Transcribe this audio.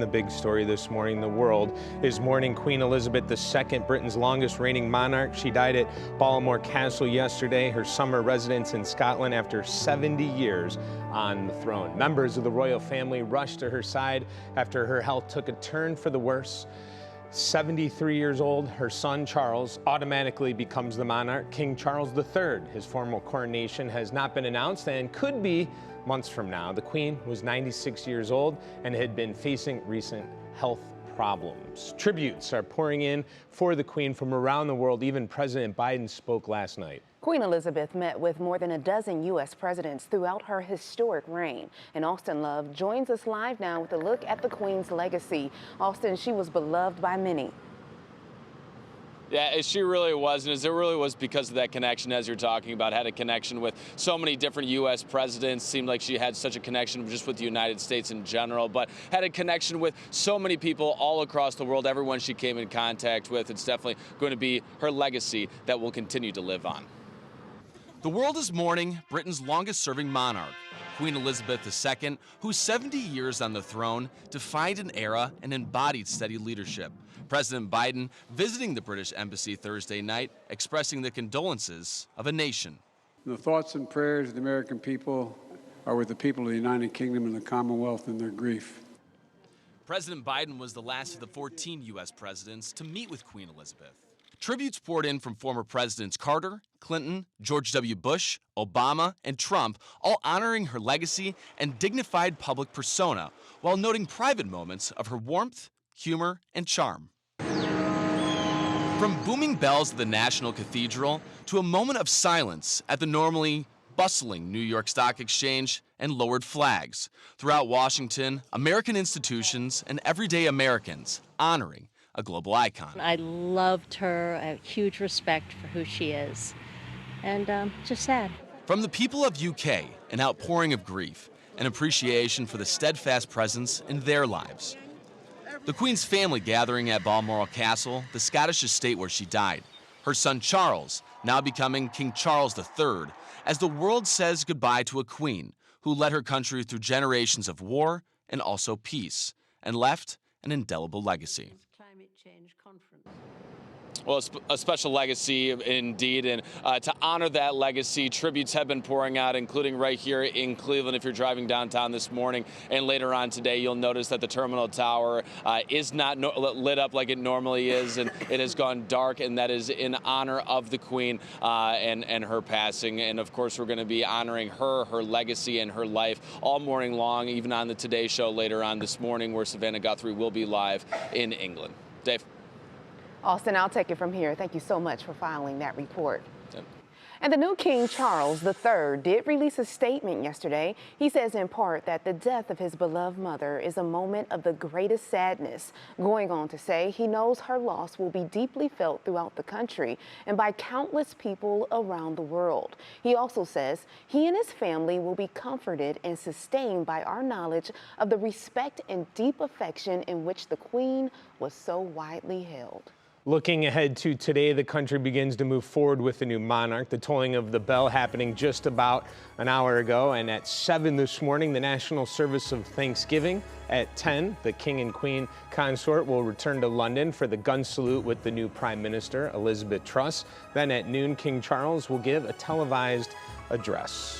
The big story this morning, the world is mourning Queen Elizabeth II, Britain's longest reigning monarch. She died at Balmoral Castle yesterday, her summer residence in Scotland, after 70 years on the throne. Members of the royal family rushed to her side after her health took a turn for the worse. 73 years old, her son Charles automatically becomes the monarch. King Charles III, his formal coronation has not been announced and could be months from now. The Queen was 96 years old and had been facing recent health problems. Tributes are pouring in for the Queen from around the world. Even President Biden spoke last night. Queen Elizabeth met with more than a dozen U.S. presidents throughout her historic reign. And Austin Love joins us live now with a look at the Queen's legacy. Austin, she was beloved by many. Yeah, she really was, and it really was because of that connection, as you're talking about, had a connection with so many different U.S. presidents. Seemed like she had such a connection just with the United States in general, but had a connection with so many people all across the world, everyone she came in contact with. It's definitely going to be her legacy that will continue to live on. The world is mourning Britain's longest-serving monarch, Queen Elizabeth II, whose 70 years on the throne defined an era and embodied steady leadership. President Biden visiting the British Embassy Thursday night, expressing the condolences of a nation. The thoughts and prayers of the American people are with the people of the United Kingdom and the Commonwealth in their grief. President Biden was the last of the 14 U.S. presidents to meet with Queen Elizabeth. Tributes poured in from former Presidents Carter, Clinton, George W. Bush, Obama, and Trump, all honoring her legacy and dignified public persona, while noting private moments of her warmth, humor, and charm. From booming bells at the National Cathedral to a moment of silence at the normally bustling New York Stock Exchange and lowered flags, throughout Washington, American institutions and everyday Americans honoring a global icon. I loved her, I have huge respect for who she is, and just sad. From the people of UK, an outpouring of grief and appreciation for the steadfast presence in their lives. The Queen's family gathering at Balmoral Castle, the Scottish estate where she died. Her son Charles, now becoming King Charles III, as the world says goodbye to a queen who led her country through generations of war and also peace, and left an indelible legacy. Well, a special legacy indeed, and to honor that legacy, tributes have been pouring out, including right here in Cleveland. If you're driving downtown this morning and later on today, you'll notice that the Terminal Tower is not lit up like it normally is, and it has gone dark, and that is in honor of the Queen and her passing. And of course, we're going to be honoring her legacy, and her life all morning long, even on the Today Show later on this morning, where Savannah Guthrie will be live in England. Dave. Austin, I'll take it from here. Thank you so much for filing that report. Yep. And the new King Charles III did release a statement yesterday. He says in part that the death of his beloved mother is a moment of the greatest sadness, going on to say he knows her loss will be deeply felt throughout the country and by countless people around the world. He also says he and his family will be comforted and sustained by our knowledge of the respect and deep affection in which the Queen was so widely held. Looking ahead to today, the country begins to move forward with the new monarch. The tolling of the bell happening just about an hour ago. And at 7 this morning, the national service of Thanksgiving. At 10, the King and Queen consort will return to London for the gun salute with the new Prime Minister, Elizabeth Truss. Then at noon, King Charles will give a televised address.